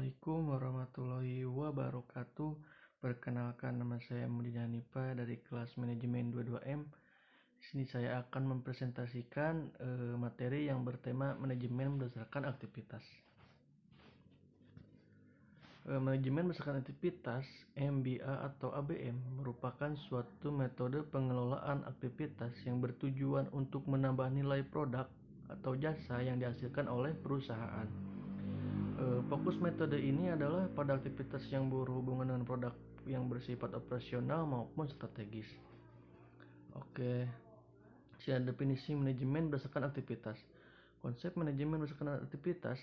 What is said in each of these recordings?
Assalamualaikum warahmatullahi wabarakatuh. Perkenalkan, nama saya Mudi Hanifa dari kelas manajemen 22M. Di sini saya akan mempresentasikan materi yang bertema manajemen berdasarkan aktivitas. Manajemen berdasarkan aktivitas (MBA atau ABM) merupakan suatu metode pengelolaan aktivitas yang bertujuan untuk menambah nilai produk atau jasa yang dihasilkan oleh perusahaan. Fokus metode ini adalah pada aktivitas yang berhubungan dengan produk yang bersifat operasional maupun strategis. Oke, sini definisi manajemen berdasarkan aktivitas. Konsep manajemen berdasarkan aktivitas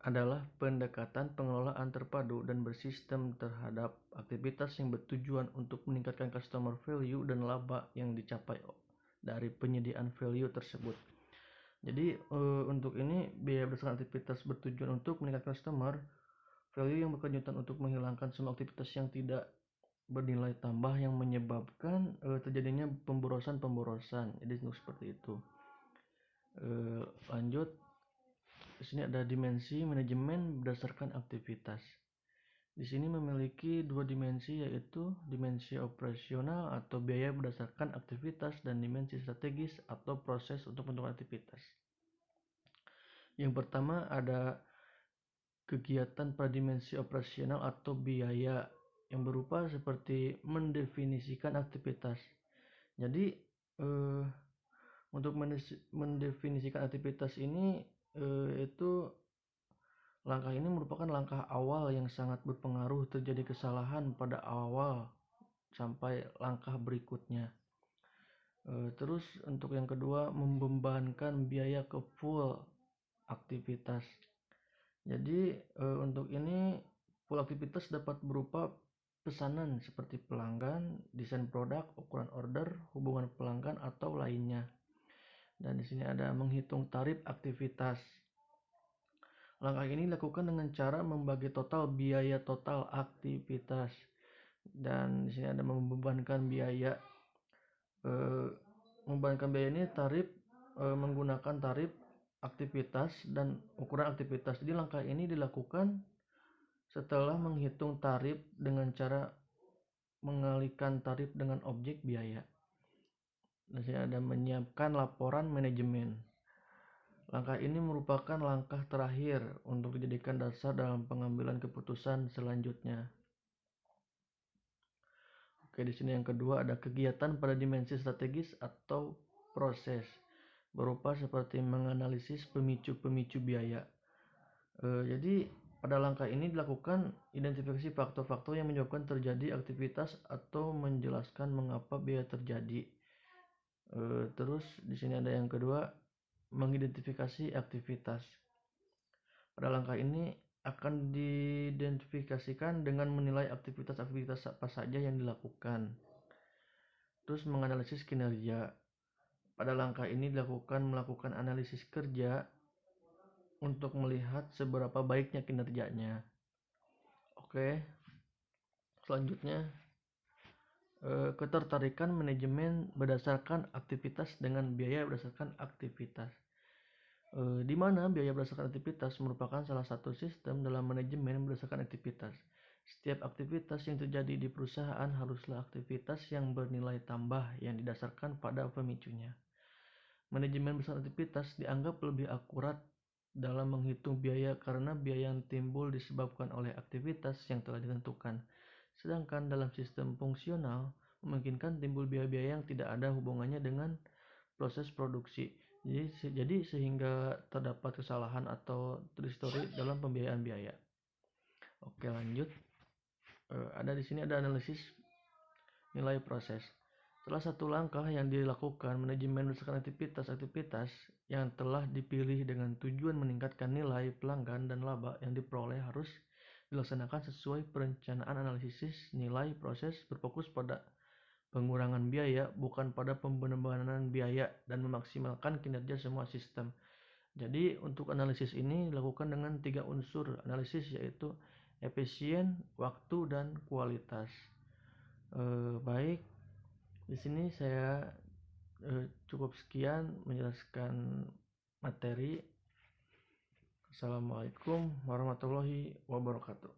adalah pendekatan pengelolaan terpadu dan bersistem terhadap aktivitas yang bertujuan untuk meningkatkan customer value dan laba yang dicapai dari penyediaan value tersebut. Jadi untuk ini biaya berdasarkan aktivitas bertujuan untuk meningkatkan customer value yang berkelanjutan untuk menghilangkan semua aktivitas yang tidak bernilai tambah yang menyebabkan terjadinya pemborosan. Jadi seperti itu. Lanjut, di sini ada dimensi manajemen berdasarkan aktivitas. Di sini memiliki dua dimensi, yaitu dimensi operasional atau biaya berdasarkan aktivitas dan dimensi strategis atau proses untuk menentukan aktivitas. Yang pertama ada kegiatan pada dimensi operasional atau biaya yang berupa seperti mendefinisikan aktivitas. Jadi untuk mendefinisikan aktivitas ini itu langkah ini merupakan langkah awal yang sangat berpengaruh terjadi kesalahan pada awal sampai langkah berikutnya. Terus untuk yang kedua, membebankan biaya ke full aktivitas. Jadi untuk ini full aktivitas dapat berupa pesanan seperti pelanggan, desain produk, ukuran order, hubungan pelanggan atau lainnya. Dan di sini ada menghitung tarif aktivitas. Langkah ini dilakukan dengan cara membagi total biaya total aktivitas. Dan di sini ada membebankan biaya. Membebankan biaya ini tarif menggunakan tarif aktivitas dan ukuran aktivitas. Jadi langkah ini dilakukan setelah menghitung tarif dengan cara mengalihkan tarif dengan objek biaya. Di sini ada menyiapkan laporan manajemen. Langkah ini merupakan langkah terakhir untuk dijadikan dasar dalam pengambilan keputusan selanjutnya. Oke, di sini yang kedua ada kegiatan pada dimensi strategis atau proses, berupa seperti menganalisis pemicu-pemicu biaya. Jadi pada langkah ini dilakukan identifikasi faktor-faktor yang menyebabkan terjadi aktivitas atau menjelaskan mengapa biaya terjadi. Terus di sini ada yang kedua, mengidentifikasi aktivitas. Pada langkah ini akan diidentifikasikan dengan menilai aktivitas-aktivitas apa saja yang dilakukan. Terus menganalisis kinerja. Pada langkah ini melakukan analisis kerja untuk melihat seberapa baiknya kinerjanya. Oke, selanjutnya ketertarikan manajemen berdasarkan aktivitas dengan biaya berdasarkan aktivitas. Di mana biaya berdasarkan aktivitas merupakan salah satu sistem dalam manajemen berdasarkan aktivitas. Setiap aktivitas yang terjadi di perusahaan haruslah aktivitas yang bernilai tambah yang didasarkan pada pemicunya. Manajemen berdasarkan aktivitas dianggap lebih akurat dalam menghitung biaya karena biaya yang timbul disebabkan oleh aktivitas yang telah ditentukan. Sedangkan dalam sistem fungsional memungkinkan timbul biaya-biaya yang tidak ada hubungannya dengan proses produksi. Jadi sehingga terdapat kesalahan atau terhistori dalam pembiayaan biaya. Oke, lanjut. Ada di sini ada analisis nilai proses. Salah satu langkah yang dilakukan manajemen berdasarkan aktivitas yang telah dipilih dengan tujuan meningkatkan nilai pelanggan dan laba yang diperoleh harus dilaksanakan sesuai perencanaan analisis nilai proses berfokus pada pengurangan biaya, bukan pada pembenaran biaya, dan memaksimalkan kinerja semua sistem. Jadi untuk analisis ini dilakukan dengan 3 unsur analisis, yaitu efisien, waktu, dan kualitas. Baik, di sini saya cukup sekian menjelaskan materi. Assalamualaikum warahmatullahi wabarakatuh.